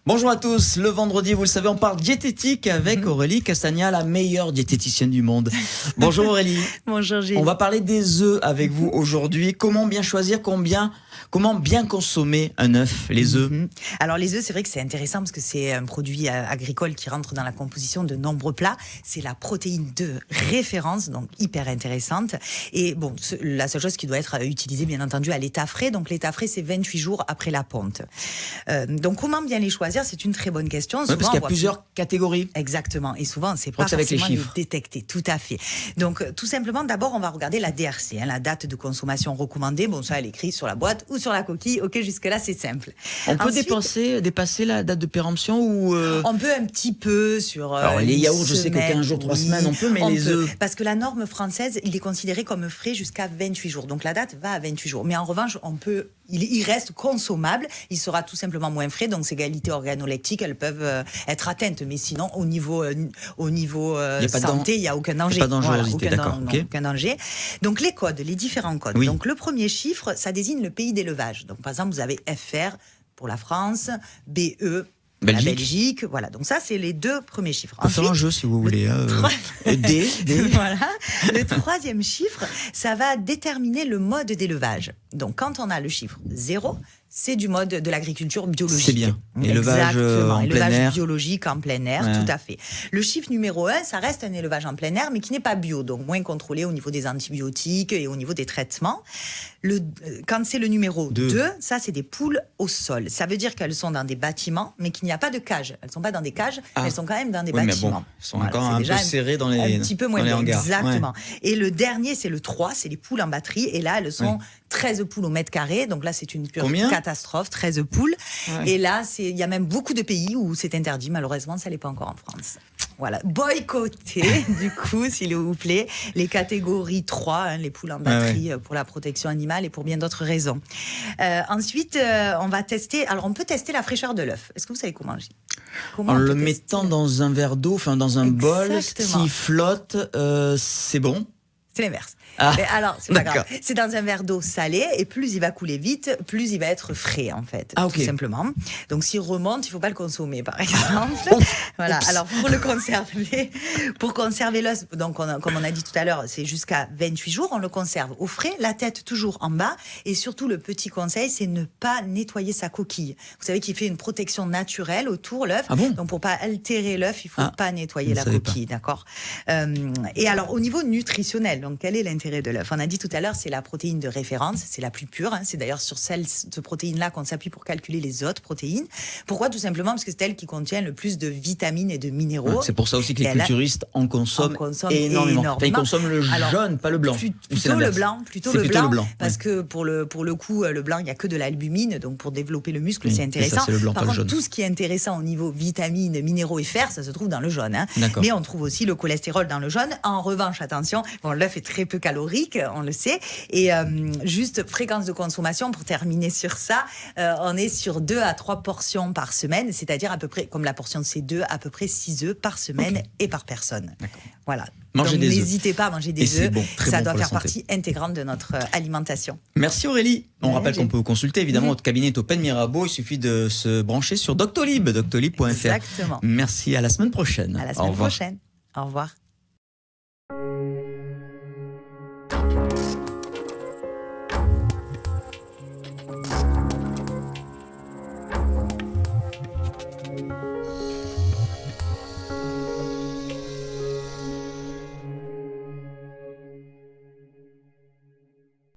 Bonjour à tous, le vendredi, vous le savez, on parle diététique avec Aurélie Castagna, la meilleure diététicienne du monde. Bonjour Aurélie. Bonjour Gilles. On va parler des œufs avec vous aujourd'hui. Comment bien choisir, comment bien consommer un œuf, les œufs? Alors les œufs, c'est vrai que c'est intéressant parce que c'est un produit agricole qui rentre dans la composition de nombreux plats. C'est la protéine de référence, donc hyper intéressante. Et bon, la seule chose qui doit être utilisée, bien entendu, à l'état frais. Donc l'état frais, c'est 28 jours après la ponte. Donc comment bien les choisir? C'est une très bonne question. Oui, parce qu'il y a plusieurs catégories. Exactement. Et souvent, c'est pas forcément les détecter. Tout à fait. Donc, tout simplement, d'abord, on va regarder la DRC, la date de consommation recommandée. Bon, ça, elle est écrite sur la boîte ou sur la coquille. Ok, jusque-là, c'est simple. On peut dépasser la date de péremption ou On peut un petit peu sur. Alors, les yaourts, je sais que 15 jours, 3 semaines, on peut, mais les œufs. Parce que la norme française, il est considéré comme frais jusqu'à 28 jours. Donc, la date va à 28 jours. Mais en revanche, il reste consommable. Il sera tout simplement moins frais. Donc, ces qualités organoleptiques, elles peuvent être atteintes. Mais sinon, au niveau santé, il n'y a aucun danger. Pas dangerosité, d'accord. Aucun danger. Donc, les codes, les différents codes. Oui. Donc, le premier chiffre, ça désigne le pays d'élevage. Donc, par exemple, vous avez FR pour la France, BE la Belgique, voilà. Donc ça, c'est les deux premiers chiffres. On peut faire un jeu si vous voulez. D. Voilà. Le troisième chiffre, ça va déterminer le mode d'élevage. Donc quand on a le chiffre 0, c'est du mode de l'agriculture biologique. C'est bien. Élevage en plein air. Biologique en plein air, tout à fait. Le chiffre numéro 1, ça reste un élevage en plein air, mais qui n'est pas bio, donc moins contrôlé au niveau des antibiotiques et au niveau des traitements. Quand c'est le numéro 2, ça, c'est des poules au sol. Ça veut dire qu'elles sont dans des bâtiments, mais qu'il n'y a pas de cage. Elles ne sont pas dans des cages, mais elles sont quand même dans des bâtiments. Mais bon, elles sont encore un peu serrées dans les hangars. Un petit peu moins bien, exactement. Ouais. Et le dernier, c'est le 3, c'est les poules en batterie. Et là, elles sont 13 poules au mètre carré. Donc là, c'est une pure catastrophe, 13 poules. Ouais. Et là, il y a même beaucoup de pays où c'est interdit. Malheureusement, ça ne l'est pas encore en France. Voilà, boycotter, du coup, s'il vous plaît, les catégories 3, les poules en batterie pour la protection animale et pour bien d'autres raisons. Ensuite, on va tester, alors on peut tester la fraîcheur de l'œuf. Est-ce que vous savez comment agir? En le mettant dans un verre d'eau, enfin dans un bol, s'il flotte, c'est bon? C'est l'inverse. Mais alors, c'est pas grave. C'est dans un verre d'eau salée et plus il va couler vite, plus il va être frais en fait, tout simplement. Donc s'il remonte, il faut pas le consommer par exemple. Voilà. Alors pour conserver l'os, donc comme on a dit tout à l'heure, c'est jusqu'à 28 jours, on le conserve au frais, la tête toujours en bas et surtout le petit conseil, c'est ne pas nettoyer sa coquille. Vous savez qu'il fait une protection naturelle autour l'œuf. Ah bon? Donc pour pas altérer l'œuf, il faut pas nettoyer la coquille, d'accord? Et alors au niveau nutritionnel, donc quel est l'intérêt de l'œuf? On a dit tout à l'heure, c'est la protéine de référence, c'est la plus pure. C'est d'ailleurs sur cette protéine-là qu'on s'appuie pour calculer les autres protéines. Pourquoi? Tout simplement parce que c'est elle qui contient le plus de vitamines et de minéraux. C'est pour ça aussi que les culturistes en consomment énormément. Enfin, ils consomment le jaune, pas le blanc. Plutôt le blanc. Parce que pour le coup, le blanc, il n'y a que de l'albumine. Donc pour développer le muscle, c'est intéressant. Ça, c'est le blanc, par contre, tout ce qui est intéressant au niveau vitamines, minéraux et fer, ça se trouve dans le jaune. Mais on trouve aussi le cholestérol dans le jaune. En revanche, attention, l'œuf est très peu calorique, on le sait. Et juste fréquence de consommation, pour terminer sur ça, on est sur 2 à 3 portions par semaine, c'est-à-dire à peu près, comme la portion de C2, à peu près 6 œufs par semaine et par personne. Voilà. Donc n'hésitez pas à manger des œufs, ça doit faire partie intégrante de notre alimentation. Merci Aurélie. On rappelle qu'on peut vous consulter, évidemment, votre cabinet est au Pen Mirabeau, il suffit de se brancher sur Doctolib, doctolib.fr. Exactement. Merci, à la semaine prochaine. À la semaine prochaine. Au revoir.